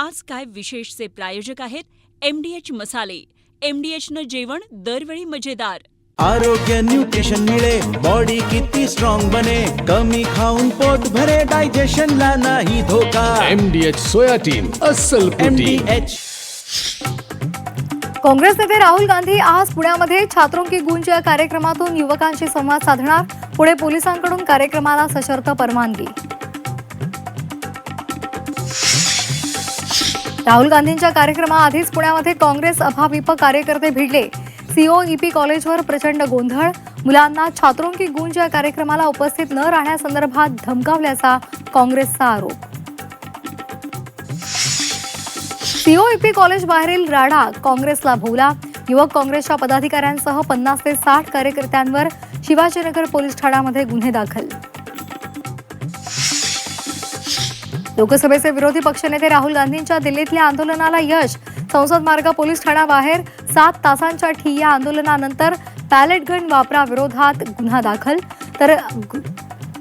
आज काय विशेषचे प्रायोजक आहेत MDH मसाले. MDHनं जेवण दरवेळी मजेदार. आरोग्य न्यूट्रिशन मिळे, बॉडी किती स्ट्रॉंग बने, कमी खाऊन पोट भरे, डायजेशनला नाही धोका. MDH सोयाटीन अस्सल प्रोटीन. MDH. काँग्रेस नेते राहुल गांधी आज पुण्यामध्ये छात्रों की गूंज या कार्यक्रमातून युवकांशी संवाद साधणार. पुणे पोलिसांकडून कार्यक्रमाला सशर्त परवानगी. राहुल गांधींच्या कार्यक्रमाआधीच पुण्यामध्ये काँग्रेस अभाविप कार्यकर्ते भिडले. COEP कॉलेजवर प्रचंड गोंधळ. मुलांना छात्रों की गूंज या कार्यक्रमाला उपस्थित न राहण्यासंदर्भात धमकावल्याचा काँग्रेसचा आरोप. COEP कॉलेज बाहेरील राडा काँग्रेसला भोवला. युवक काँग्रेसच्या पदाधिकाऱ्यांसह 50 ते 60 कार्यकर्त्यांवर शिवाजीनगर पोलीस ठाण्यामध्ये गुन्हे दाखल. लोकसभेचे विरोधी पक्षनेते राहुल गांधींच्या दिल्लीतल्या आंदोलनाला यश. संसद मार्ग पोलीस ठाण्याबाहेर 7 तासांच्या ठिय्या आंदोलनानंतर पॅलेट गन वापराविरोधात गुन्हा दाखल. तर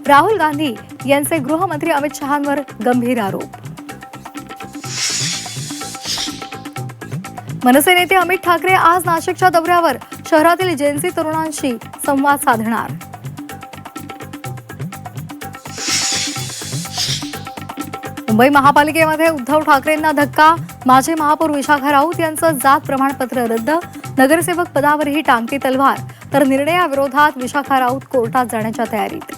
राहुल गांधी यांचे गृहमंत्री अमित शहांवर गंभीर आरोप. मनसे नेते अमित ठाकरे आज नाशिकच्या दौऱ्यावर. शहरातील जेनझी तरुणांशी संवाद साधणार. मुंबई महापालिकेमध्ये उद्धव ठाकरेंना धक्का. माजी महापौर विशाखा राऊत यांचं जात प्रमाणपत्र रद्द. नगरसेवक पदावरही टांगती तलवार. तर निर्णयाविरोधात विशाखा राऊत कोर्टात जाण्याच्या तयारीत.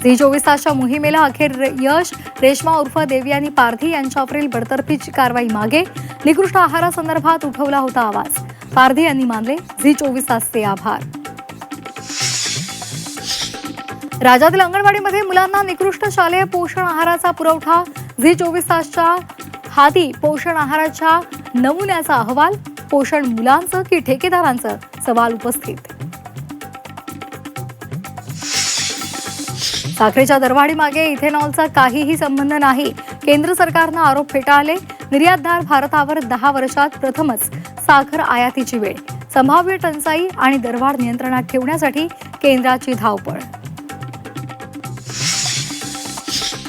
झी24 तासच्या मोहिमेला अखेर यश. रेश्मा उर्फ देवयानी पारधी यांच्यावरील बडतर्फीची कारवाई मागे. निकृष्ट आहारासंदर्भात उठवला होता आवाज. पारधी यांनी मानले झी24 तासचे आभार. राज्यातील अंगणवाडीमध्ये मुलांना निकृष्ट शालेय पोषण आहाराचा पुरवठा. झी24 तासच्या हाती पोषण आहाराच्या नमुन्याचा अहवाल. पोषण मुलांचं की ठेकेदारांचं, सवाल उपस्थित. साखरेच्या दरवाढीमागे इथेनॉलचा काहीही संबंध नाही. केंद्र सरकारनं आरोप फेटाळले. निर्यातदार भारतावर 10 वर्षात प्रथमच साखर आयातीची वेळ. संभाव्य टंचाई आणि दरवाढ नियंत्रणात ठेवण्यासाठी केंद्राची धावपळ.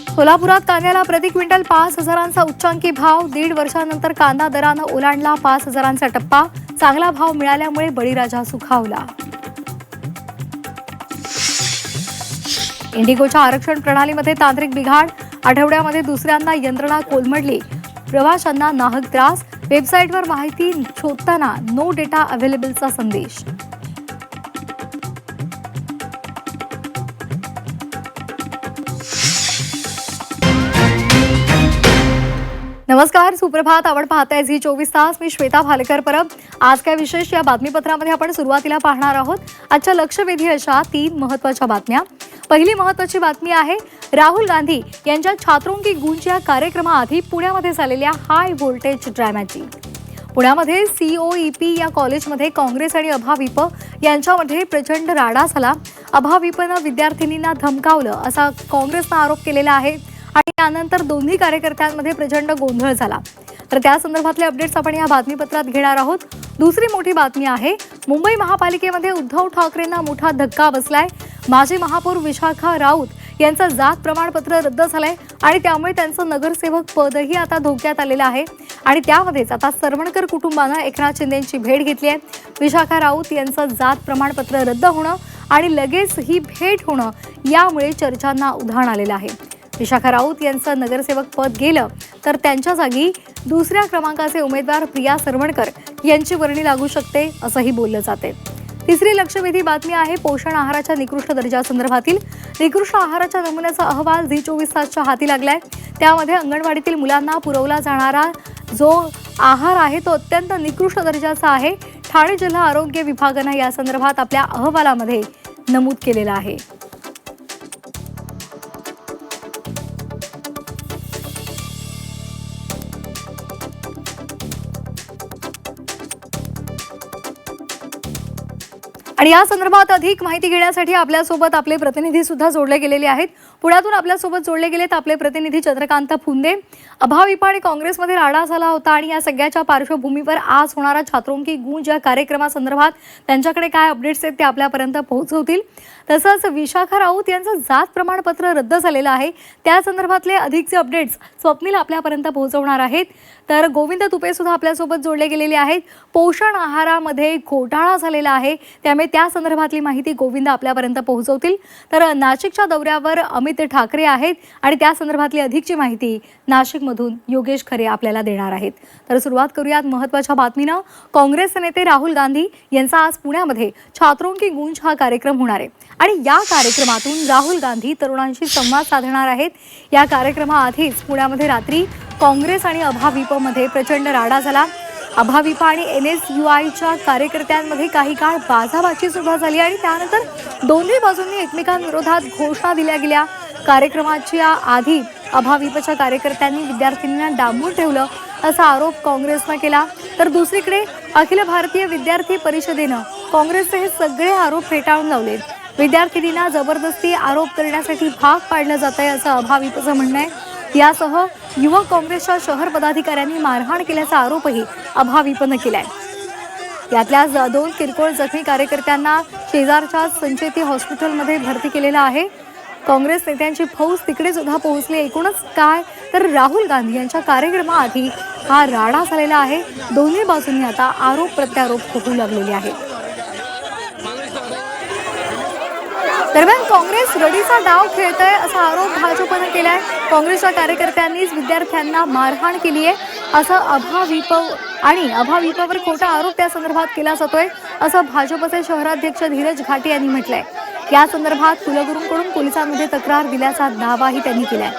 सोलापुरात कांद्याला प्रति क्विंटल 5,000चा उच्चांकी भाव. 1.5 वर्षानंतर कांदा दरानं ओलांडला 5,000चा टप्पा. चांगला भाव मिळाल्यामुळे बळीराजा सुखावला. इंडिगोच्या आरक्षण प्रणालीमध्ये तांत्रिक बिघाड. आठवड्यामध्ये दुसऱ्यांदा यंत्रणा कोलमडली. प्रवाशांना नाहक त्रास. वेबसाईटवर माहिती शोधताना नो डेटा अवेलेबलचा संदेश. नमस्कार, सुप्रभात. आपण पाहताय झी24 तास. मी श्वेता भालेकर परब. आज काय विशेष या बातमीपत्रामध्ये आपण सुरुवातीला पाहणार आहोत. आजच्या लक्षवेधी अशा 3 महत्त्वाच्या बातम्या. पहिली महत्त्वाची बातमी आहे राहुल गांधी यांच्या छात्रों की गूंज या कार्यक्रमाआधी पुण्यामध्ये झालेल्या हाय व्होल्टेज ड्राम्याची. पुण्यामध्ये COEP या कॉलेजमध्ये काँग्रेस आणि अभाविप यांच्यामध्ये प्रचंड राडा झाला. अभाविपनं विद्यार्थिनींना धमकावलं असा काँग्रेसनं आरोप केलेला आहे. आणि त्यानंतर दोन्ही कार्यकर्त्यांमध्ये प्रचंड गोंधळ झाला. तर त्या संदर्भातले अपडेट्स आपण या बातमीपत्रात घेणार आहोत. दुसरी मोठी बातमी आहे मुंबई महापालिकेमध्ये उद्धव ठाकरेंना मोठा धक्का बसलाय. माजी महापौर विशाखा राऊत यांचं जात प्रमाणपत्र रद्द झालंय आणि त्यामुळे त्यांचं नगरसेवक पदही आता धोक्यात आलेलं आहे. आणि त्यामध्येच आता सरवणकर कुटुंबानं एकनाथ शिंदेंची भेट घेतली आहे. विशाखा राऊत यांचं जात प्रमाणपत्र रद्द होणं आणि लगेच ही भेट होणं यामुळे चर्चांना उधाण आलेलं आहे. विशाखा राऊत यांचं नगरसेवक पद गेलं तर त्यांच्या जागी दुसऱ्या क्रमांकाचे उमेदवार प्रिया सरवणकर यांची वर्णी लागू शकते असंही बोललं जाते. तिसरी लक्षवेधी बातमी आहे पोषण आहाराच्या निकृष्ट दर्जासंदर्भातील. निकृष्ट आहाराच्या नमुन्याचा अहवाल झी24 तासच्या हाती लागलाय. त्यामध्ये अंगणवाडीतील मुलांना पुरवला जाणारा जो आहार आहे तो अत्यंत निकृष्ट दर्जाचा आहे. ठाणे जिल्हा आरोग्य विभागानं या संदर्भात आपल्या अहवालामध्ये नमूद केलेलं आहे. आणि या संदर्भात अधिक माहिती घेण्यासाठी आपल्यासोबत आपले प्रतिनिधी सुद्धा जोडले गेलेले आहेत. पुण्यातून आपल्यासोबत जोडले गेलेत आपले प्रतिनिधी चंद्रकांत फुंदे. अभाविप आणि काँग्रेसमध्ये राडा झाला होता आणि या सगळ्याच्या पार्श्वभूमीवर आज होणारा छात्रों की गूंज या कार्यक्रमासंदर्भात त्यांच्याकडे काय अपडेट्स आहेत ते आपल्यापर्यंत पोहोचवतील. तसंच विशाखा राऊत यांचं जात प्रमाणपत्र रद्द झालेलं आहे, त्या संदर्भातले अधिकचे अपडेट्स स्वप्नील आपल्यापर्यंत पोहोचवणार आहेत. तर गोविंद तुपे सुद्धा आपल्यासोबत जोडले गेलेले आहेत. पोषण आहारामध्ये घोटाळा झालेला आहे, त्यामुळे त्या संदर्भातली माहिती गोविंद आपल्यापर्यंत पोहोचवतील. तर नाशिकच्या दौऱ्यावर अमित ठाकरे आहेत आणि त्या संदर्भातली अधिकची माहिती नाशिकमधून योगेश खरे आपल्याला देणार आहेत. तर सुरुवात करूयात महत्त्वाच्या बातमीनं. काँग्रेसचे नेते राहुल गांधी यांचा आज पुण्यामध्ये छात्रों की गूंज हा कार्यक्रम होणार आहे आणि या कार्यक्रमातून राहुल गांधी तरुणांशी संवाद साधणार आहेत. या कार्यक्रमाआधीच पुण्यामध्ये रात्री काँग्रेस आणि अभाविपमध्ये प्रचंड राडा झाला. अभाविपा आणि NSUIच्या कार्यकर्त्यांमध्ये काही काळ बाजाबाची सुद्धा झाली आणि त्यानंतर दोन्ही बाजूंनी एकमेकांविरोधात घोषणा दिल्या गेल्या. कार्यक्रमाच्या आधी अभाविपच्या कार्यकर्त्यांनी विद्यार्थ्यांना डांबून ठेवलं असा आरोप काँग्रेसनं केला. तर दुसरीकडे अखिल भारतीय विद्यार्थी परिषदेनं काँग्रेसचे हे सगळे आरोप फेटाळून लावले. विद्यार्थिनींना जबरदस्ती आरोप करण्यासाठी भाग पाडलं जात आहे असं अभाविपचं म्हणणं आहे. यासह युवक काँग्रेसच्या शहर पदाधिकाऱ्यांनी मारहाण केल्याचा आरोपही अभाविपनं केलाय. यातल्या 2 किरकोळ जखमी कार्यकर्त्यांना शेजारच्या संचेती हॉस्पिटलमध्ये भरती केलेलं आहे. काँग्रेस नेत्यांची फौज तिकडे सुद्धा पोहोचली. एकूणच काय तर राहुल गांधी यांच्या कार्यक्रमाआधी हा राडा झालेला आहे. दोन्ही बाजूंनी आता आरोप प्रत्यारोप होऊ लागलेले आहेत. दरम्यान काँग्रेस रडीचा डाव खेळतोय असा आरोप भाजपनं केलाय. काँग्रेसच्या कार्यकर्त्यांनीच विद्यार्थ्यांना मारहाण केली आहे असं अभाविपवर खोटा आरोप त्या संदर्भात केला जातोय असं भाजपचे शहराध्यक्ष धीरज घाटे यांनी म्हटलंय. या संदर्भात कुलगुरूंकडून पोलिसांमध्ये तक्रार दिल्याचा दावाही त्यांनी केलाय.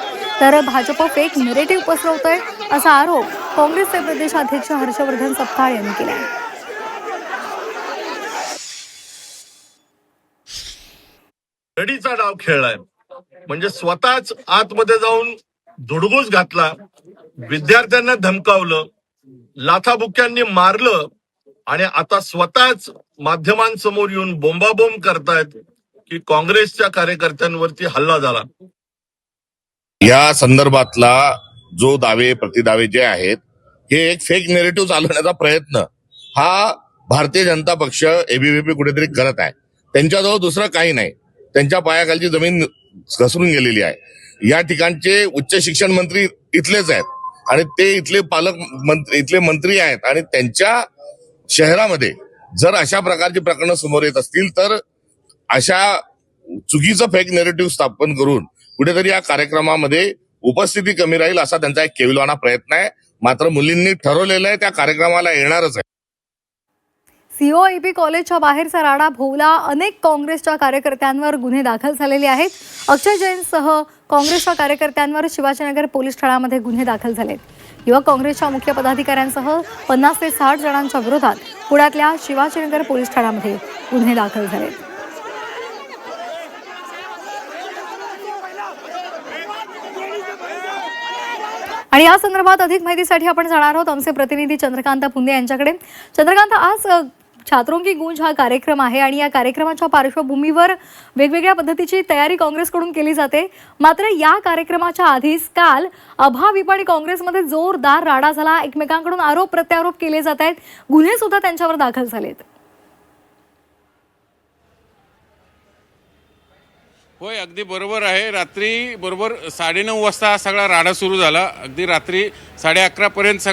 तर भाजप फेक नरेटिव्ह पसरवतोय असा आरोप काँग्रेसचे प्रदेशाध्यक्ष हर्षवर्धन सपकाळ यांनी केलाय. रडीचा डाव खेळलाय म्हणजे स्वतःच आतमध्ये जाऊन धुडगूस घातला, विद्यार्थ्यांना धमकावलं, लाथाबुक्यांनी मारलं आणि आता स्वतःच माध्यमांसमोर येऊन बोंबाबोंब करतायत की काँग्रेसच्या कार्यकर्त्यांवरती हल्ला झाला. या संदर्भातला जो दावे प्रतिदावे जे आहेत हे एक फेक नेरेटिव्ह चालवण्याचा प्रयत्न हा भारतीय जनता पक्ष एबीव्हीपी कुठेतरी करत आहे. त्यांच्याजवळ दुसरं काही नाही. त्यांच्या पायाखालची जमीन घसरून गेलेली आहे. या ठिकाणचे उच्च शिक्षण मंत्री इथलेच आहेत आणि ते इथले मंत्री आहेत आणि त्यांच्या शहरामध्ये जर अशा प्रकारची प्रकरणं समोर येत असतील तर अशा चुकीचं फेक नेरेटिव्ह स्थापन करून कुठेतरी या कार्यक्रमामध्ये उपस्थिती कमी राहील असा त्यांचा एक केविलवाना प्रयत्न आहे. मात्र मुलींनी ठरवलेलं आहे त्या कार्यक्रमाला येणारच आहे. COEP कॉलेजच्या बाहेरचा राडा भोवला. अनेक काँग्रेसच्या कार्यकर्त्यांवर गुन्हे दाखल झालेले आहेत. अक्षय जैनसह काँग्रेसच्या कार्यकर्त्यांवर शिवाजीनगर पोलीस ठाण्यामध्ये गुन्हे दाखल झालेत. युवक काँग्रेसच्या मुख्य पदाधिकाऱ्यांसह 50 ते 60 जणांच्या विरोधात पुण्यातल्या शिवाजीनगर पोलीस ठाण्यामध्ये गुन्हे दाखल झालेत. आणि या संदर्भात अधिक माहितीसाठी आपण जाणार आहोत आमचे प्रतिनिधी चंद्रकांत पुंदे यांच्याकडे. चंद्रकांत, आज छात्रों की गूंज हा कार्यक्रम आहे आणि या कार्यक्रमाच्या पार्श्वभूमीवर वेगवेगळ्या पद्धतीची तयारी काँग्रेसकडून केली जाते. मात्र या कार्यक्रमाच्या आधीच काल अभाविप आणि काँग्रेसमध्ये जोरदार राडा झाला. एकमेकांकडून आरोप प्रत्यारोप केले जात आहेत. गुन्हे सुद्धा त्यांच्यावर दाखल झालेत. होय, अगदी बरोबर आहे. रात्री बरोबर 9:30 वाजता हा सगळा राडा सुरू झाला. अगदी रात्री 11:30 पर्यंत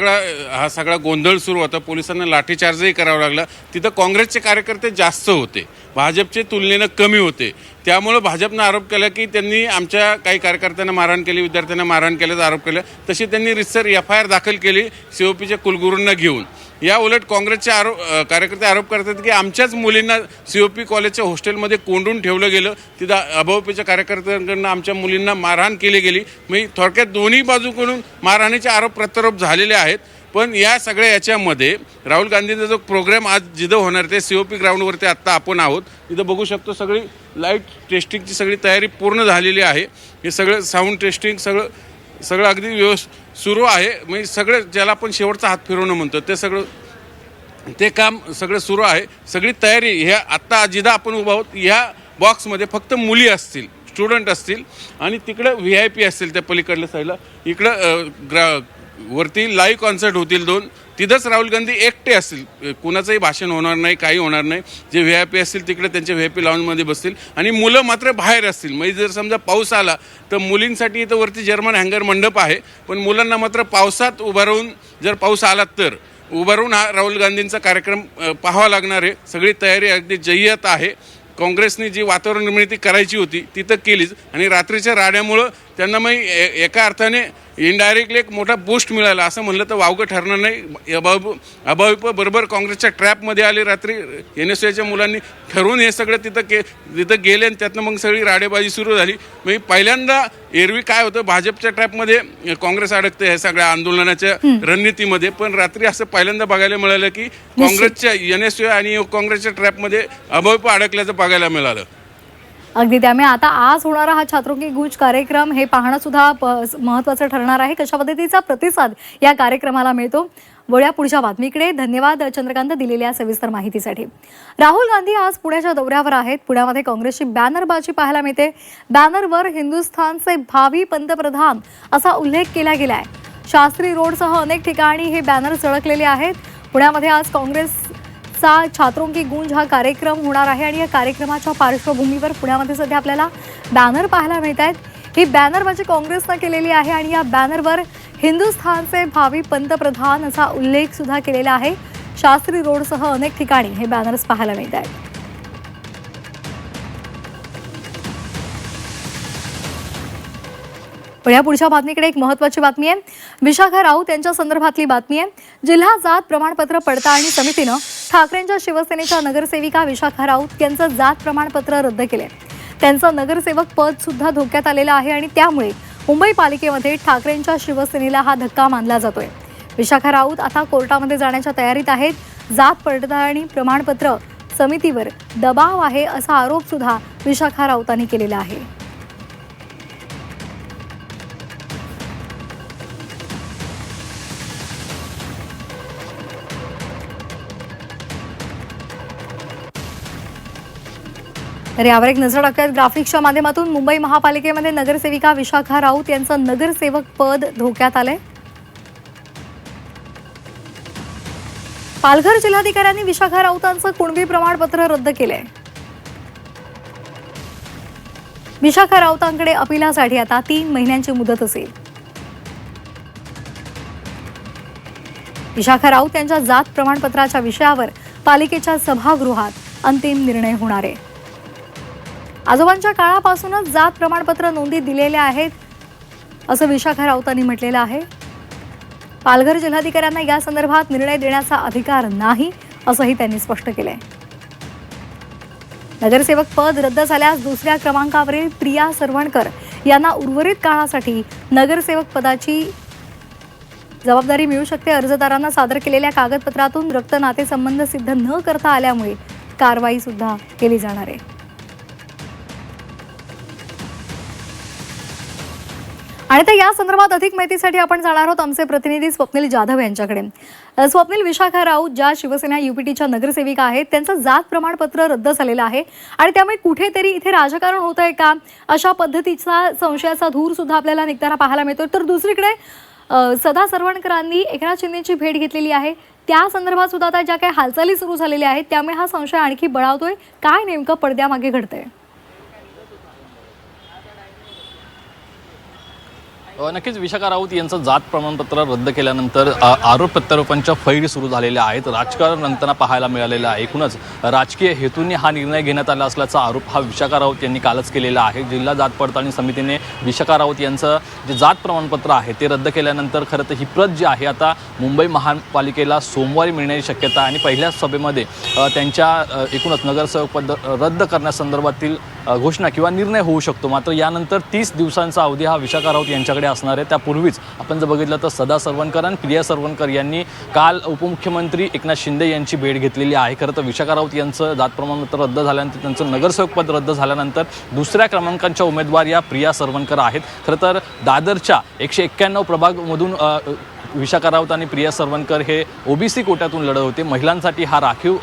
हा सगळा गोंधळ सुरू होता. पोलिसांना लाठीचार्जही करावा लागला. तिथं काँग्रेसचे कार्यकर्ते जास्त होते, भाजपचे तुलनेनं कमी होते. त्यामुळे भाजपनं आरोप केला की त्यांनी आमच्या काही कार्यकर्त्यांना मारहाण केली, विद्यार्थ्यांना मारहाण केल्याचा आरोप केला. तशी त्यांनी रितसर FIR दाखल केली COPच्या कुलगुरूंना घेऊन. या उलट काँग्रेसचे कार्यकर्ते आरोप करतात की आमच्याच मुलींना COP कॉलेजच्या हॉस्टेलमध्ये कोंडून ठेवलं गेलं, तिथं अभाविपच्या कार्यकर्त्यांकडून आमच्या मुलींना मारहाण केली गेली. म्हणजे थोडक्यात दोन्ही बाजूकडून मारहाणीचे आरोप प्रत्यारोप झालेले आहेत. पण या सगळ्या याच्यामध्ये राहुल गांधींचा जो प्रोग्राम आज जिथं होणार ते COP ग्राउंडवरती आत्ता आपण आहोत. तिथं बघू शकतो सगळी लाईट टेस्टिंगची सगळी तयारी पूर्ण झालेली आहे. हे सगळं साऊंड टेस्टिंग सगळं अगदी व्यवस्थित सुरू आहे. म्हणजे सगळं ज्याला आपण शेवटचा हात फिरवणं म्हणतो ते काम सगळं सुरू आहे. सगळी तयारी ह्या आत्ता जिथं आपण उभा आहोत ह्या बॉक्समध्ये फक्त मुली असतील, स्टुडंट असतील आणि तिकडं VIP असतील त्या पलीकडल्या साईडला. इकडं वरती लाईव्ह कॉन्सर्ट होतील 2 तिथंच राहुल गांधी एकटे असतील, कुणाचंही भाषण होणार नाही, काही होणार नाही. जे VIP असतील तिकडे त्यांच्या VIP लाऊंजमध्ये बसतील आणि मुलं मात्र बाहेर असतील. म्हणजे जर समजा पाऊस आला तर मुलींसाठी इथं वरती जर्मन हँगर मंडप आहे, पण मुलांना मात्र पावसात उभं राहून, जर पाऊस आला तर उभं राहून हा राहुल गांधींचा कार्यक्रम पाहावा लागणार आहे. सगळी तयारी अगदी जय्यत आहे. काँग्रेसने जी वातावरण निर्मिती करायची होती ती तर केलीच, आणि रात्रीच्या राड्यामुळं त्यांना मग एका अर्थाने इनडायरेक्टली एक मोठा बूस्ट मिळाला असं म्हणलं तर वावगं ठरणार नाही. अभाविप बरोबर काँग्रेसच्या ट्रॅपमध्ये आले रात्री. NSUच्या मुलांनी ठरवून हे सगळं तिथं गेले आणि त्यातनं मग सगळी राडेबाजी सुरू झाली. म्हणजे पहिल्यांदा एरवी काय होतं, भाजपच्या ट्रॅपमध्ये काँग्रेस अडकते ह्या सगळ्या आंदोलनाच्या रणनीतीमध्ये, पण रात्री असं पहिल्यांदा बघायला मिळालं की काँग्रेसच्या NSU आणि काँग्रेसच्या ट्रॅपमध्ये अभाविप अडकल्याचं बघायला मिळालं. अगदी त्यामुळे आता आज होणारा हा छात्रों की गूंज कार्यक्रम हे पाहणं सुद्धा महत्त्वाचं ठरणार आहे. कशा पद्धतीचा प्रतिसाद या कार्यक्रमाला मिळतो. वळूया पुढच्या बातमीकडे. धन्यवाद चंद्रकांत दिलेल्या सविस्तर माहितीसाठी. राहुल गांधी आज पुण्याच्या दौऱ्यावर आहेत. पुण्यामध्ये काँग्रेसची बॅनरबाजी पाहायला मिळते. बॅनरवर हिंदुस्थानचे भावी पंतप्रधान असा उल्लेख केला गेलाय. शास्त्री रोडसह अनेक ठिकाणी हे बॅनर झळकलेले आहेत. पुण्यामध्ये आज काँग्रेसचा छात्रों की गूंज हा कार्यक्रम होणार आहे आणि या कार्यक्रमाच्या पार्श्वभूमीवर पुण्यामध्ये सध्या आपल्याला बॅनर पाहायला मिळत आहेत. ही बॅनरबाजी काँग्रेसनं केलेली आहे आणि या बॅनरवर हिंदुस्थानचे भावी पंतप्रधान असा उल्लेख सुद्धा केलेला आहे. शास्त्री रोडसह अनेक ठिकाणी हे बॅनर्स पाहायला मिळत आहेत. पण या पुढच्या बातमीकडे एक महत्त्वाची बातमी आहे. विशाखा राऊत यांच्या संदर्भातली बातमी आहे. जिल्हा जात प्रमाणपत्र पडताळणी समितीनं ठाकरेंच्या शिवसेनेच्या नगरसेविका विशाखा राऊत यांचं जात प्रमाणपत्र रद्द केलंय. त्यांचं नगरसेवक पद सुद्धा धोक्यात आलेलं आहे आणि त्यामुळे मुंबई पालिकेमध्ये ठाकरेंच्या शिवसेनेला हा धक्का मानला जातोय. विशाखा राऊत आता कोर्टामध्ये जाण्याच्या तयारीत आहेत. जात पडताळणी प्रमाणपत्र समितीवर दबाव आहे असा आरोप सुद्धा विशाखा राऊतांनी केलेला आहे. तर यावर एक नजर टाकूयात ग्राफिक्सच्या माध्यमातून. मुंबई महापालिकेमध्ये नगरसेविका विशाखा राऊत यांचं नगरसेवक पद धोक्यात आलंय. पालघर जिल्हाधिकाऱ्यांनी विशाखा राऊतांचं कुणबी प्रमाणपत्र रद्द केलंय. विशाखा राऊतांकडे अपिलासाठी आता 3 महिन्यांची मुदत असेल. विशाखा राऊत यांच्या जात प्रमाणपत्राच्या विषयावर पालिकेच्या सभागृहात अंतिम निर्णय होणार आहे. आजोबांच्या काळापासूनच जात प्रमाणपत्र नोंदी दिलेल्या आहेत असं विशाखा राऊतांनी म्हटलेलं आहे. पालघर जिल्हाधिकाऱ्यांना या संदर्भात निर्णय देण्याचा अधिकार नाही असंही त्यांनी स्पष्ट केलंय. नगरसेवक पद रद्द झाल्यास दुसऱ्या क्रमांकावरील प्रिया सरवणकर यांना उर्वरित काळासाठी नगरसेवक पदाची जबाबदारी मिळू शकते. अर्जदारांना सादर केलेल्या कागदपत्रातून रक्त नातेसंबंध सिद्ध न करता आल्यामुळे कारवाई सुद्धा केली जाणार आहे. आणि तर या संदर्भात अधिक माहितीसाठी आपण जाणार आहोत आमचे प्रतिनिधी स्वप्नील जाधव यांच्याकडे. स्वप्नील, विशाखा राऊत ज्या शिवसेना UPTच्या नगरसेविका आहेत त्यांचं जात प्रमाणपत्र रद्द झालेलं आहे आणि त्यामुळे कुठेतरी इथे राजकारण होत आहे का अशा पद्धतीचा संशयाचा धूर सुद्धा आपल्याला निघताना पाहायला मिळतो. तर दुसरीकडे सदा सरवणकरांनी एकनाथ शिंदेची भेट घेतलेली आहे. त्या संदर्भात सुद्धा आता ज्या काही हालचाली सुरू झालेल्या आहेत त्यामुळे हा संशय आणखी बळावतोय. काय नेमकं पडद्यामागे घडतंय? नक्कीच विशाखा राऊत यांचं जात प्रमाणपत्र रद्द केल्यानंतर आरोप प्रत्यारोपांच्या फैरी सुरू झालेल्या आहेत. राजकारण रंगताना पाहायला मिळालेलं आहे. एकूणच राजकीय हेतूंनी हा निर्णय घेण्यात आला असल्याचा आरोप हा विशाखा राऊत यांनी कालच केलेला आहे. जिल्हा जात पडताळणी समितीने विशाखा राऊत यांचं जे जात प्रमाणपत्र आहे ते रद्द केल्यानंतर खरं तर ही प्रत जी आहे आता मुंबई महापालिकेला सोमवारी मिळण्याची शक्यता आहे आणि पहिल्याच सभेमध्ये त्यांच्या एकूणच नगरसेवक पद रद्द करण्यासंदर्भातील घोषणा किंवा निर्णय होऊ शकतो. मात्र यानंतर 30 दिवसांचा अवधी हा विशाखा राऊत यांच्याकडे असणार आहे. त्यापूर्वीच आपण जर बघितलं तर सदा सरवणकर आणि प्रिया सरवणकर यांनी काल उपमुख्यमंत्री एकनाथ शिंदे यांची भेट घेतलेली आहे. खरं तर विशाखा राऊत यांचं जात प्रमाणपत्र रद्द झाल्यानंतर त्यांचं नगरसेवक पद रद्द झाल्यानंतर दुसऱ्या क्रमांकाच्या उमेदवार या प्रिया सरवणकर आहेत. खरं तर दादरच्या 191 प्रभागमधून विशाखा राऊत आणि प्रिया सरवणकर हे ओबीसी कोट्यातून लढत होते. महिलांसाठी हा राखीव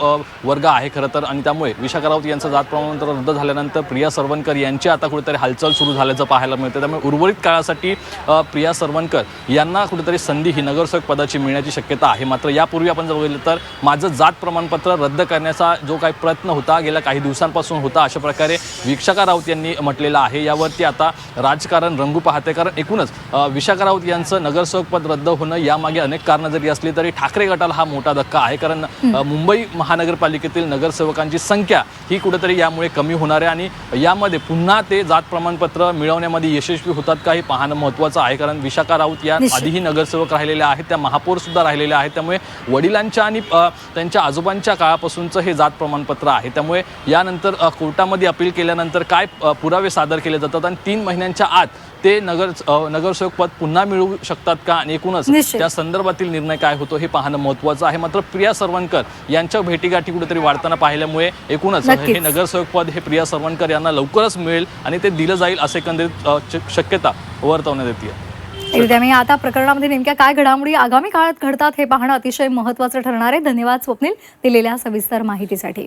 वर्ग आहे खरं तर, आणि त्यामुळे विशाखा राऊत यांचं जात प्रमाणपत्र रद्द झाल्यानंतर प्रिया सरवणकर यांची आता कुठेतरी हालचाल सुरू झाल्याचं पाहायला मिळतं. त्यामुळे उर्वरित काळासाठी प्रिया सरवणकर यांना कुठेतरी संधी ही नगरसेवक पदाची मिळण्याची शक्यता आहे. मात्र यापूर्वी आपण जर बघितलं तर माझं जात प्रमाणपत्र रद्द करण्याचा जो काही प्रयत्न होता गेल्या काही दिवसांपासून होता, अशा प्रकारे विशाखा राऊत यांनी म्हटलेलं आहे. यावरती आता राजकारण रंगू पाहते. कारण एकूणच विशाखा राऊत यांचं नगरसेवक पद रद्द होणं यामागे अनेक कारणं जरी असली तरी ठाकरे गटाला हा मोठा धक्का आहे. कारण मुंबई महानगरपालिकेतील नगरसेवकांची संख्या ही कुठेतरी यामुळे कमी होणार आहे आणि यामध्ये पुन्हा ते जात प्रमाणपत्र मिळवण्यामध्ये यशस्वी होतात का हे पाहणं महत्त्वाचं आहे. कारण विशाखा राऊत या आधीही नगरसेवक राहिलेल्या आहेत, त्या महापौर सुद्धा राहिलेल्या आहेत. त्यामुळे वडिलांच्या आणि त्यांच्या आजोबांच्या काळापासूनचं हे जात प्रमाणपत्र आहे. त्यामुळे यानंतर कोर्टामध्ये अपील केल्यानंतर काय पुरावे सादर केले जातात आणि 3 महिन्यांच्या आत ते नगरसेवक पद पुन्हा मिळवू शकतात का आणि एकूणच त्या संदर्भातील निर्णय काय होतो हे पाहणं महत्त्वाचं आहे. मात्र प्रिया सरवणकर यांच्या भेटीगाठी कुठेतरी वाढताना पाहिल्यामुळे एकूणच हे नगरसेवक पद हे प्रिया सरवणकर यांना लवकरच मिळेल आणि ते दिलं जाईल असे एकंदरीत शक्यता वर्तवण्यात येते. त्यामुळे आता प्रकरणामध्ये नेमक्या काय घडामोडी आगामी काळात घडतात हे पाहणं अतिशय महत्त्वाचं ठरणार आहे. धन्यवाद स्वप्नील दिलेल्या सविस्तर माहितीसाठी.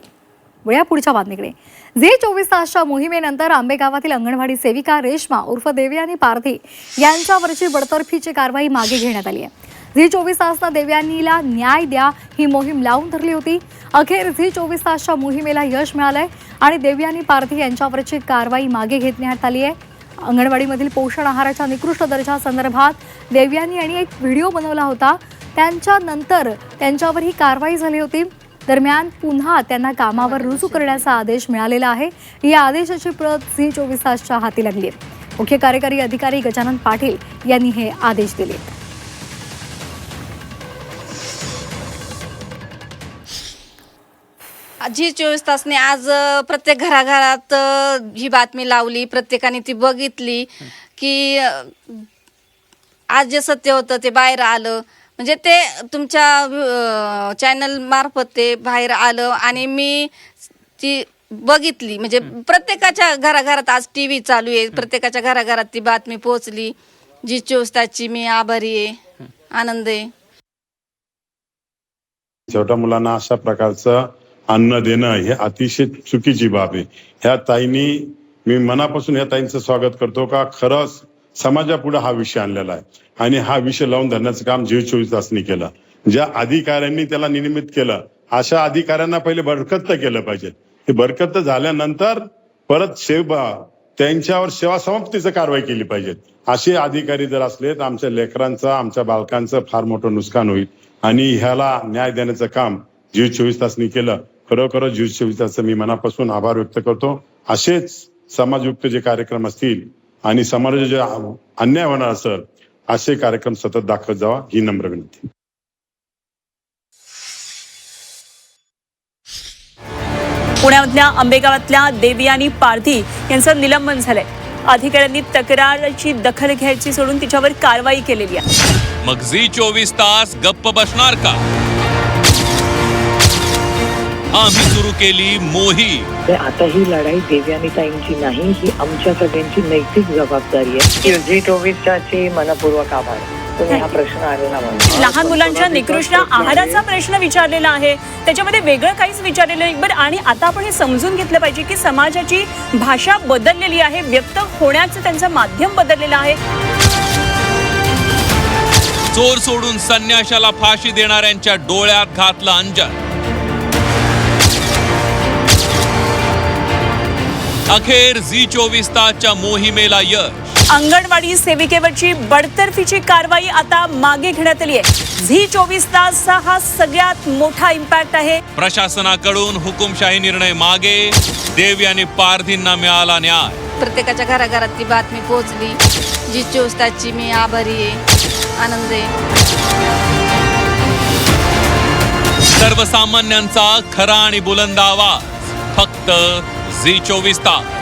वळूया पुढच्या बातमीकडे. झी 24 तासच्या मोहिमेनंतर आंबेगावातील अंगणवाडी सेविका रेश्मा उर्फ देवयानी पारधी यांच्यावरची बडतर्फीची कारवाई मागे घेण्यात आली आहे. झी 24 तासनं देवयानीला न्याय द्या ही मोहीम लावून धरली होती. अखेर झी 24 तासच्या मोहिमेला यश मिळालंय आणि देवयानी पारधी यांच्यावरची कारवाई मागे घेण्यात आली आहे. अंगणवाडीमधील पोषण आहाराच्या निकृष्ट दर्जासंदर्भात देवयानी यांनी एक व्हिडिओ बनवला होता. त्यांच्यानंतर त्यांच्यावर ही कारवाई झाली होती. दरम्यान पुन्हा त्यांना कामावर रुजू करण्याचा आदेश मिळालेला आहे. या आदेशाची प्रत झी 24 तासच्या हाती लागली आहे. मुख्य कार्यकारी अधिकारी गजानन पाटील यांनी हे आदेश दिले. झी 24 तासने आज प्रत्येक घराघरात ही बातमी लावली. प्रत्येकाने ती बघितली की आज जे सत्य होतं ते बाहेर आलं. म्हणजे ते तुमच्या चॅनल मार्फत ते बाहेर आलं आणि मी ती बघितली. म्हणजे प्रत्येकाच्या घराघरात आज TV चालू आहे. प्रत्येकाच्या घराघरात ती बातमी पोहोचली. झी 24 तासची मी आभारी आहे, आनंद आहे. छोट्या मुलांना अशा प्रकारचं अन्न देणं हे अतिशय चुकीची बाब आहे. ह्या ताईंनी मी मनापासून ह्या ताईंचं स्वागत करतो का खरंच समाजापुढे हा विषय आणलेला आहे आणि हा विषय लावून धरण्याचं काम झी 24 तासनी केलं. ज्या अधिकाऱ्यांनी त्याला नियमित केलं अशा अधिकाऱ्यांना पहिले बरखास्त केलं पाहिजे. हे बरखास्त झाल्यानंतर परत त्यांच्यावर सेवा समाप्तीचं कारवाई केली पाहिजे. असे अधिकारी जर असले तर आमच्या लेकरांचं आमच्या बालकांचं फार मोठं नुकसान होईल आणि ह्याला न्याय देण्याचं काम झी 24 तासनी केलं. खरोखर झी 24 तासचं मी मनापासून आभार व्यक्त करतो. असेच समाजयुक्त जे कार्यक्रम असतील आणि समाजाचे जे अन्याय होणार असेल असे कार्यक्रम सतत दाखवत जावा ही नम्र विनंती. पुण्यामधल्या आंबेगावातल्या देवयानी पारधी यांचं निलंबन झालंय. अधिकाऱ्यांनी तक्रारची दखल घ्यायची सोडून तिच्यावर कारवाई केलेली आहे. मग झी 24 तास गप्प बसणार का? आम्ही सुरू केली मोहीम. आता ही लढाई देवयानीताईंची नाही, ही आमच्या सगळ्यांची नैतिक जबाबदारी आहे. झी 24 तासचे मनपूर्वक आभार. तुम्ही हा प्रश्न आलेला म्हणून लहान मुलांच्या निकृष्ट आहाराचा प्रश्न विचारलेला आहे, त्याच्यामध्ये वेगळं काहीच विचारलेलं नाही. बरं, आणि आता आपण हे समजून घेतलं पाहिजे की समाजाची भाषा बदललेली आहे, व्यक्त होण्याचं त्यांचं माध्यम बदललेलं आहे. चोर सोडून संन्याशाला फाशी देणाऱ्यांच्या डोळ्यात घातलं अंजन. अखेर झी 24 तासच्या मोहिमेला यश. अंगणवाडी सेविकेवरची बडतर्फीची कारवाई आता मागे घेण्यात आली आहे. झी 24 तासचा हा सगळ्यात मोठा इम्पॅक्ट आहे. प्रशासनाकडून हुकुमशाही निर्णय मागे. देवयानी पारधींना मिळाला न्याय. प्रत्येकाच्या घराघरात ती बातमी पोहोचली. झी 24 तासची मी आभारी आहे, आनंद आहे. सर्वसामान्यांचा खरा आणि बुलंद आवाज फक्त झी 24 तास.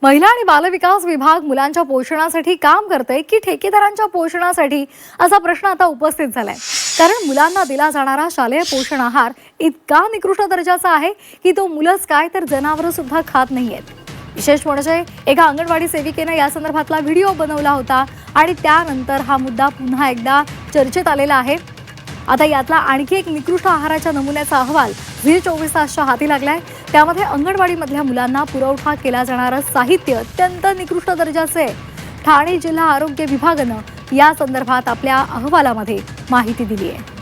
महिला आणि बालविकास विभाग मुलांच्या पोषणासाठी काम करते की ठेकेदारांच्या पोषणासाठी, असा प्रश्न आता उपस्थित झालाय. कारण मुलांना दिला जाणारा शालेय पोषण आहार इतका निकृष्ट दर्जाचा आहे की तो मुलंच काय तर जनावरं सुद्धा खात नाहीयेत. विशेष म्हणजे एका अंगणवाडी सेविकेनं या संदर्भातला व्हिडिओ बनवला होता आणि त्यानंतर हा मुद्दा पुन्हा एकदा चर्चेत आलेला आहे. आता यातला आणखी एक निकृष्ट आहाराच्या नमुन्याचा अहवाल झी 24 तासच्या हाती लागलाय. त्यामध्ये अंगणवाडीमधल्या मुलांना पुरवठा केला जाणारं साहित्य अत्यंत निकृष्ट दर्जाचे. ठाणे जिल्हा आरोग्य विभागानं या संदर्भात आपल्या अहवालामध्ये माहिती दिली आहे.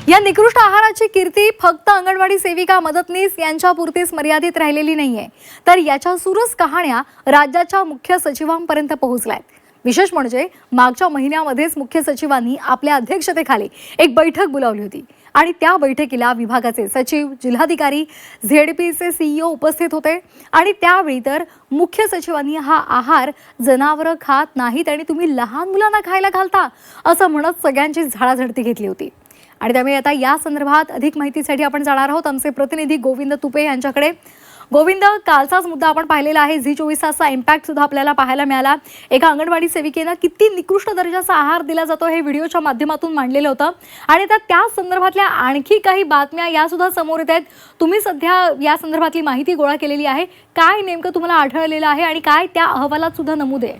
या निकृष्ट आहाराची कीर्ती फक्त अंगणवाडी सेविका मदतनीस यांच्यापुरतीच मर्यादित राहिलेली नाहीये, तर याच्या सुरस कहाण्या राज्याच्या मुख्य सचिवांपर्यंत पोहोचल्यात. विशेष म्हणजे मागच्या महिन्यामध्येच मुख्य सचिवांनी आपल्या अध्यक्षतेखाली एक बैठक बोलावली होती आणि त्या बैठकीला विभागाचे सचिव, जिल्हाधिकारी, झेडपीचे सीईओ उपस्थित होते आणि त्यावेळी तर मुख्य सचिवांनी हा आहार जनावरं खात नाहीत आणि तुम्ही लहान मुलांना खायला घालता असं म्हणत सगळ्यांची झाडाझडती घेतली होती. आणि त्यामुळे आता या संदर्भात अधिक माहितीसाठी आपण जाणार आहोत आमचे प्रतिनिधी गोविंद तुपे यांच्याकडे. गोविंद, कालचाच मुद्दा आपण पाहिलेला आहे. झी 24 तासचा इम्पॅक्ट सुद्धा आपल्याला पाहायला मिळाला. एका अंगणवाडी सेविकेनं किती निकृष्ट दर्जाचा आहार दिला जातो हे व्हिडिओच्या माध्यमातून मांडलेलं होतं आणि त्या संदर्भातल्या आणखी काही बातम्या या सुद्धा समोर येत आहेत. तुम्ही सध्या या संदर्भातली माहिती गोळा केलेली आहे. काय नेमकं तुम्हाला आढळलेलं आहे आणि काय त्या अहवालात सुद्धा नमूद आहे?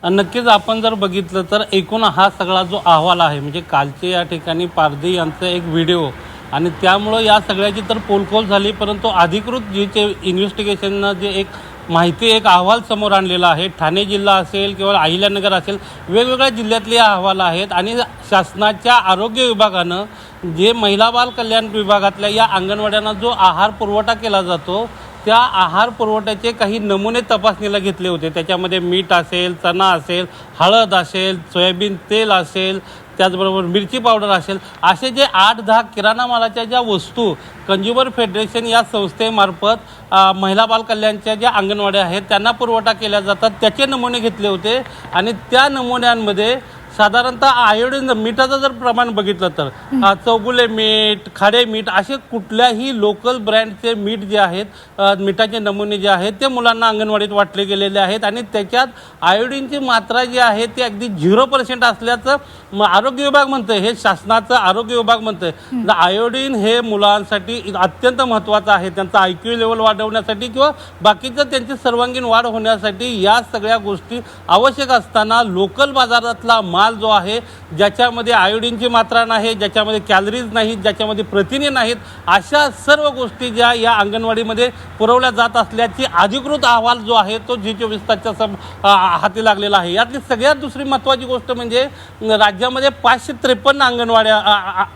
नक्कीच आपण जर बघितलं तर एकूण हा सगळा जो अहवाल आहे म्हणजे कालचे या ठिकाणी पारधी यांचा एक व्हिडिओ आणि त्यामुळं या सगळ्याची तर पोलखोल झाली, परंतु अधिकृत जे इन्व्हेस्टिगेशननं जे एक माहिती एक अहवाल समोर आणलेला आहे. ठाणे जिल्हा असेल किंवा अहिल्यानगर असेल, वेगवेगळ्या जिल्ह्यातले अहवाल आहेत आणि शासनाच्या आरोग्य विभागानं जे महिला बाल कल्याण विभागातल्या या अंगणवाड्यांना जो आहार पुरवठा केला जातो त्या आहार पुरवठ्याचे काही नमुने तपासणीला घेतले होते. त्याच्यामध्ये मीठ असेल, चणा असेल, हळद असेल, सोयाबीन तेल असेल, त्याचबरोबर मिरची पावडर असेल, असे जे 8-10 किराणा मालाच्या ज्या वस्तू कंझ्युमर फेडरेशन या संस्थेमार्फत महिला बाल कल्याणच्या ज्या अंगणवाड्या आहेत त्यांना पुरवठा केल्या जातात त्याचे नमुने घेतले होते आणि त्या नमुन्यांमध्ये साधारणतः आयोडीन मीठाचं जर प्रमाण बघितलं तर चौगुले मीठ, खाडे मीठ असे कुठल्याही लोकल ब्रँडचे मीठ जे आहेत, मिठाचे नमुने जे आहेत ते मुलांना अंगणवाडीत वाटले गेलेले आहेत आणि त्याच्यात आयोडीनची मात्रा जी आहे ती अगदी 0% असल्याचं आरोग्य विभाग म्हणतंय. हे शासनाचं आरोग्य विभाग म्हणतंय. आयोडीन हे मुलांसाठी अत्यंत महत्त्वाचं आहे. त्यांचा IQ लेवल वाढवण्यासाठी किंवा बाकीचं त्यांची सर्वांगीण वाढ होण्यासाठी या सगळ्या गोष्टी आवश्यक असताना लोकल बाजारातला माल जो आहे ज्याच्यामध्ये आयोडीनची मात्रा नाही, ज्याच्यामध्ये कॅलरीज नाहीत, ज्याच्यामध्ये प्रथिने नाहीत, अशा सर्व गोष्टी ज्या या अंगणवाडीमध्ये पुरवल्या जात असल्याची अधिकृत अहवाल जो आहे तो झी 24 तासच्या हाती लागलेला आहे. यातली सगळ्यात दुसरी महत्त्वाची गोष्ट म्हणजे राज्यामध्ये 553 अंगणवाड्या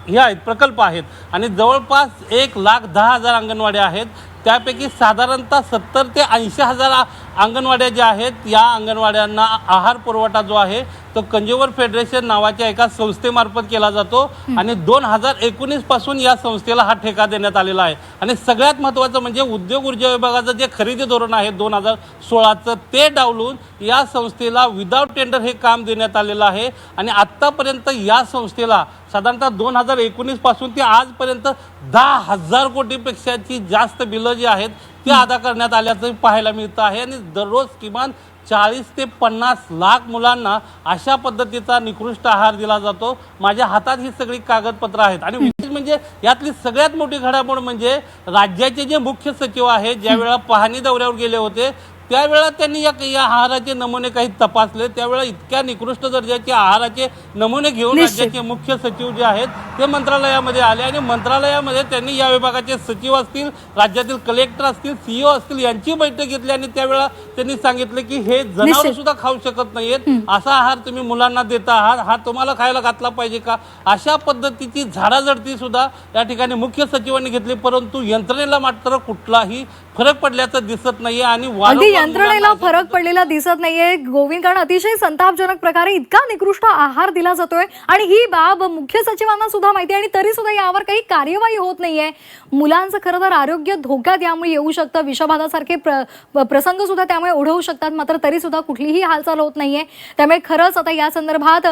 ह्या आहेत, प्रकल्प आहेत आणि जवळपास 1,10,000 अंगणवाड्या आहेत. त्यापैकी साधारणतः 70 ते 80,000 अंगणवाड्या ज्या आहेत या अंगणवाड्यांना आहार पुरवठा जो आहे तो कंझ्युमर फेडरेशन नावाच्या एका संस्थेमार्फत केला जातो आणि 2019 पासून या संस्थेला हा ठेका देण्यात आलेला आहे. आणि सगळ्यात महत्त्वाचं म्हणजे उद्योग ऊर्जा विभागाचं जे खरेदी धोरण आहे 2016चं ते डावलून या संस्थेला विदाउट टेंडर हे काम देण्यात आलेलं आहे आणि आत्तापर्यंत या संस्थेला साधारणतः 2019 पासून ते आजपर्यंत 10,000 कोटीपेक्षाची जास्त बिलं जी आहेत ती अदा करण्यात आल्याचं पाहायला मिळतं आहे आणि दररोज किमान 40 ते 50 लाख मुलांना अशा पद्धतीचा निकृष्ट आहार दिला जातो. माझ्या हातात ही सगळी कागदपत्र आहेत आणि विशेष म्हणजे यातली सगळ्यात मोठी घडामोड म्हणजे राज्याचे जे मुख्य सचिव आहेत ज्यावेळेला पाहणी दौऱ्यावर गेले होते त्यावेळेला त्यांनी या आहाराचे नमुने काही तपासले. त्यावेळेला इतक्या निकृष्ट दर्जाचे आहाराचे नमुने घेऊन राज्याचे मुख्य सचिव जे आहेत ते मंत्रालयामध्ये आले आणि मंत्रालयामध्ये त्यांनी या विभागाचे सचिव असतील, राज्यातील कलेक्टर असतील, सीईओ असतील यांची बैठक घेतली आणि त्यावेळेला त्यांनी सांगितलं की हे जनावर सुद्धा खाऊ शकत नाहीयेत, असा आहार तुम्ही मुलांना देता आहात, हा तुम्हाला खायला घातला पाहिजे का, अशा पद्धतीची झाडाझडती सुद्धा या ठिकाणी मुख्य सचिवांनी घेतली. परंतु यंत्रणेला मात्र कुठलाही फरक पडल्याचं दिसत नाहीये आणि यंत्रणेला फरक पडलेला दिसत नाहीये गोविंद, कारण अतिशय संतापजनक प्रकारे इतका निकृष्ट आहार दिला जातोय आणि ही बाब मुख्य सचिवांना सुद्धा माहिती आणि तरी सुद्धा यावर काही कार्यवाही होत नाहीये. मुलांचं खरं तर आरोग्य धोक्यात यामुळे येऊ शकतं, विषबाधासारखे प्रसंग सुद्धा त्यामुळे ओढवू शकतात, मात्र तरी सुद्धा कुठलीही हालचाल होत नाहीये. त्यामुळे खरंच आता या संदर्भात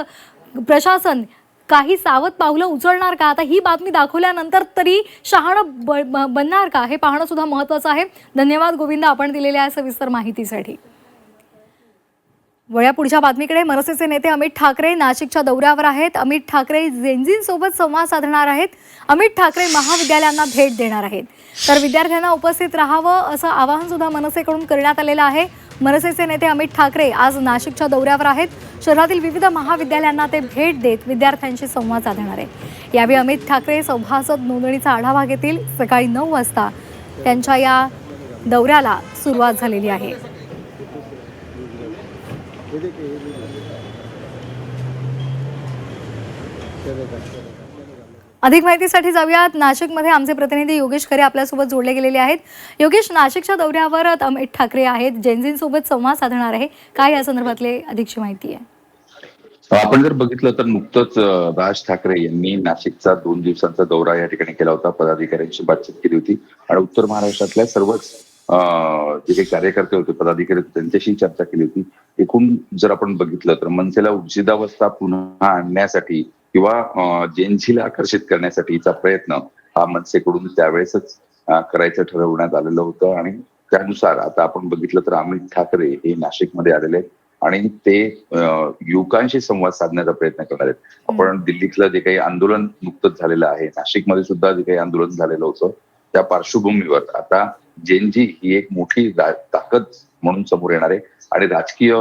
प्रशासन काही सावध पावलं उचलणार का? आता ही बातमी दाखवल्यानंतर तरी शहाणं बनणार का हे पाहणं सुद्धा महत्त्वाचं आहे. धन्यवाद गोविंद आपण दिलेल्या सविस्तर माहितीसाठी. वळ्या पुढच्या बातमीकडे. मनसेचे नेते अमित ठाकरे नाशिकच्या दौऱ्यावर आहेत. अमित ठाकरे जेनझींसोबत संवाद साधणार आहेत. अमित ठाकरे महाविद्यालयांना भेट देणार आहेत. तर विद्यार्थ्यांना उपस्थित राहावं असं आवाहन सुद्धा मनसेकडून करण्यात आलेलं आहे. मनसेचे नेते अमित ठाकरे आज नाशिकच्या दौऱ्यावर आहेत. शहरातील विविध महाविद्यालयांना ते भेट देत विद्यार्थ्यांशी संवाद साधणार आहे. यावेळी अमित ठाकरे सभासद नोंदणीचा आढावा घेतील. सकाळी 9 वाजता त्यांच्या या दौऱ्याला सुरुवात झालेली आहे. अधिक माहितीसाठी जाऊयात नाशिकमध्ये. आमचे प्रतिनिधी योगेश खरे आपल्यासोबत जोडले गेलेले आहेत. योगेश, नाशिकच्या दौऱ्यावर अमित ठाकरे आहेत, जेनझींसोबत संवाद साधणार आहे, काय या संदर्भातली अधिकची माहिती आहे? आपण जर बघितलं तर नुकतंच राज ठाकरे यांनी नाशिकचा 2 दिवसांचा दौरा या ठिकाणी केला होता. पदाधिकाऱ्यांशी बातचीत केली होती आणि उत्तर महाराष्ट्रातल्या सर्वच जे काही कार्यकर्ते होते, पदाधिकारी होते, त्यांच्याशी चर्चा केली होती. एकूण जर आपण बघितलं तर मनसेला उर्जितावस्था पुन्हा आणण्यासाठी किंवा जेनझीला आकर्षित करण्यासाठीचा प्रयत्न हा मनसेकडून त्यावेळेसच करायचं ठरवण्यात आलेलं होतं आणि त्यानुसार आता आपण बघितलं तर अमित ठाकरे हे नाशिकमध्ये आलेले आहेत आणि ते युवकांशी संवाद साधण्याचा प्रयत्न करणार आहेत. आपण दिल्लीतलं जे काही आंदोलन नुकतंच झालेलं आहे, नाशिकमध्ये सुद्धा जे काही आंदोलन झालेलं होतं, त्या पार्श्वभूमीवर आता जेनझी ही एक मोठी ताकद म्हणून समोर येणार आहे आणि राजकीय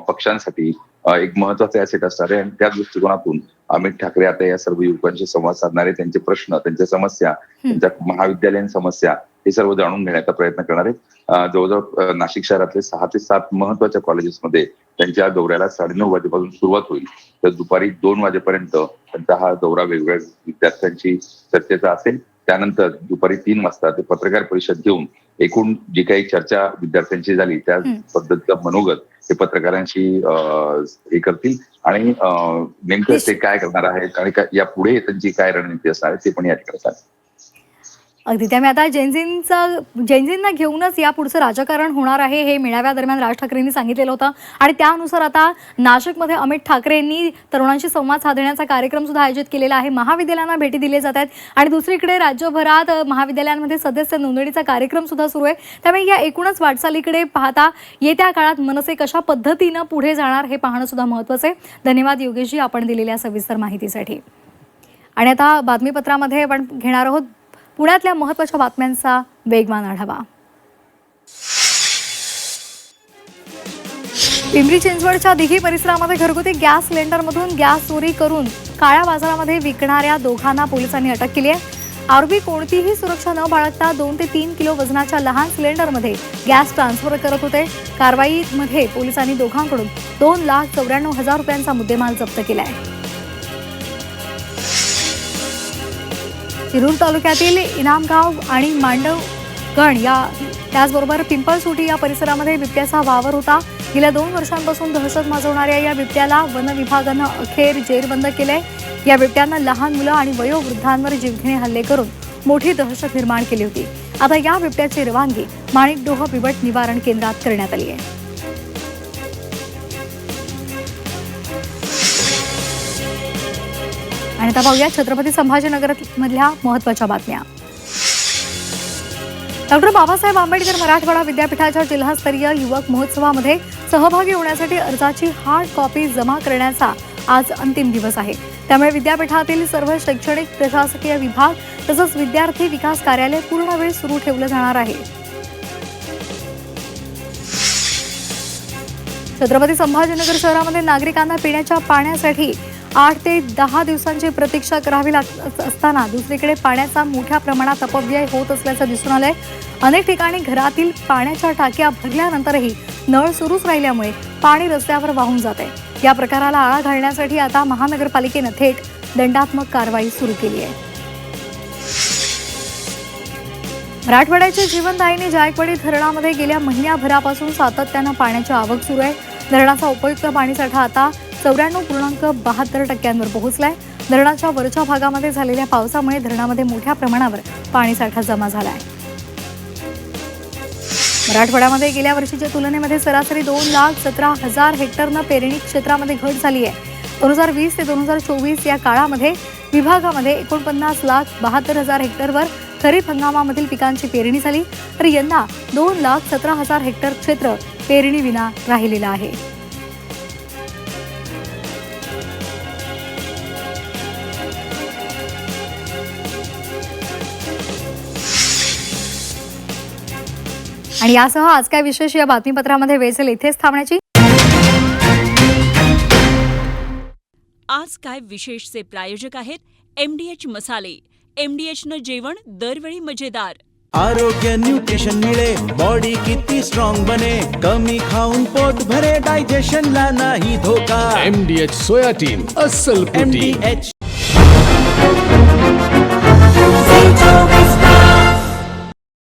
पक्षांसाठी एक महत्वाचे ऍसेट असणार आहे आणि त्या दृष्टिकोनातून अमित ठाकरे आता या सर्व युवकांशी संवाद साधणारे, त्यांचे प्रश्न, त्यांच्या समस्या, त्यांच्या महाविद्यालयीन समस्या हे सर्व जाणून घेण्याचा प्रयत्न करणार आहेत. जवळजवळ नाशिक शहरातले 6 ते 7 महत्वाच्या कॉलेजेसमध्ये त्यांच्या दौऱ्याला 9:30 वाजेपासून सुरुवात होईल तर दुपारी 2 वाजेपर्यंत त्यांचा हा दौरा वेगवेगळ्या विद्यार्थ्यांशी चर्चेचा असेल. त्यानंतर दुपारी 3 वाजता ते पत्रकार परिषद घेऊन एकूण जी काही चर्चा विद्यार्थ्यांची झाली त्या पद्धतीचं मनोगत हे पत्रकारांशी हे करतील आणि नेमकं ते काय करणार आहेत आणि या पुढे त्यांची काय रणनीती असणार आहे ते पण या ठिकाणी सांगतील. अगदी. त्यामुळे आता जेनझींना घेऊनच या पुढचं राजकारण होणार आहे हे मेळाव्यादरम्यान राज ठाकरेंनी सांगितलेलं होतं आणि त्यानुसार आता नाशिकमध्ये अमित ठाकरेंनी तरुणांशी संवाद साधण्याचा कार्यक्रम सुद्धा आयोजित केलेला आहे. महाविद्यालयांना भेटी दिल्या जात आहेत आणि दुसरीकडे राज्यभरात महाविद्यालयांमध्ये सदस्य नोंदणीचा कार्यक्रम सुद्धा सुरू आहे. त्यामुळे या एकूणच वाटचालीकडे पाहता येत्या काळात मनसे कशा पद्धतीनं पुढे जाणार हे पाहणं सुद्धा महत्त्वाचं आहे. धन्यवाद योगेशजी आपण दिलेल्या सविस्तर माहितीसाठी. आणि आता बातमीपत्रामध्ये आपण घेणार आहोत पुण्यातल्या महत्त्वाच्या बातम्यांचा वेगवान आढावा. पिंपरी चिंचवडच्या दिघी परिसरामध्ये घरगुती गॅस सिलेंडरमधून गॅस चोरी करून काळ्या बाजारामध्ये विकणाऱ्या दोघांना पोलिसांनी अटक केली आहे. आरोपी कोणतीही सुरक्षा न बाळगता 2 ते 3 किलो वजनाच्या लहान सिलेंडरमध्ये गॅस ट्रान्सफर करत होते. कारवाईमध्ये पोलिसांनी दोघांकडून 2,94,000 रुपयांचा मुद्देमाल जप्त केला आहे. शिरूर तालुक्यातील इनामगाव आणि मांडवगण त्याचबरोबर पिंपळसुटी या परिसरामध्ये बिबट्याचा वावर होता. गेल्या 2 वर्षांपासून दहशत माजवणाऱ्या या बिबट्याला वन विभागानं अखेर जेरबंद केलंय. या बिबट्यानं लहान मुलं आणि वयोवृद्धांवर जीवघेणे हल्ले करून मोठी दहशत निर्माण केली होती. आता या बिबट्याची रवानगी माणिकडोह बिबट निवारण केंद्रात करण्यात आली आहे. आणि आता पाहूया छत्रपती संभाजीनगर मधल्या महत्त्वाच्या बातम्या. डॉक्टर बाबासाहेब आंबेडकर मराठवाडा विद्यापीठाच्या जिल्हास्तरीय युवक महोत्सवामध्ये सहभागी होण्यासाठी अर्जाची हार्ड कॉपी जमा करण्याचा आज अंतिम दिवस आहे. त्यामुळे विद्यापीठातील सर्व शैक्षणिक प्रशासकीय विभाग तसंच विद्यार्थी विकास कार्यालय पूर्ण वेळ सुरू ठेवलं जाणार आहे. छत्रपती संभाजीनगर शहरामध्ये नागरिकांना पिण्याच्या पाण्यासाठी 8 ते 10 दिवसांची प्रतीक्षा करावी लागत असताना दुसरीकडे पाण्याचा मोठ्या प्रमाणात अपव्यय होत असल्याचं दिसून आलंय. अनेक ठिकाणी घरातील पाण्याच्या टाक्या भरल्यानंतरही नळ सुरूच राहिल्यामुळे पाणी रस्त्यावर वाहून जात आहे. या प्रकाराला आळा घालण्यासाठी आता महानगरपालिकेनं थेट दंडात्मक कारवाई सुरू केली आहे. मराठवाड्याच्या जीवनदायिनी जायकवाडी धरणामध्ये गेल्या महिन्याभरापासून सातत्यानं पाण्याची आवक सुरू आहे. धरणाचा उपयुक्त पाणीसाठा आता 94.72% पोहोचलाय. धरणाच्या वरच्या भागामध्ये झालेल्या पावसामुळे धरणामध्ये मोठ्या प्रमाणावर पाणीसाठा जमा झालाय. मराठवाड्यामध्ये गेल्या वर्षीच्या तुलनेमध्ये सरासरी 2,17,000 हेक्टरनं पेरणी क्षेत्रामध्ये घट झाली आहे. 2020 ते 2024 या काळामध्ये विभागामध्ये 49,72,000 हेक्टरवर खरीप हंगामामधील पिकांची पेरणी झाली, तर यंदा 2,17,000 हेक्टर क्षेत्र पेरणी विना राहिलेलं आहे. आणि यासह आज काय विशेष या बातमीपत्रामध्ये वेळ झाली इथेच थांबण्याची. आज काय विशेषचे प्रायोजक आहेत MDH मसाले. MDHनं जेवण दरवेळी मजेदार. आरोग्य न्यूट्रिशन मिळे बॉडी किती स्ट्रॉंग बने, कमी खाऊन पोट भरे डायजेशनला नाही धोका. MDH सोया टीम अस्सल प्रोटीन. MDH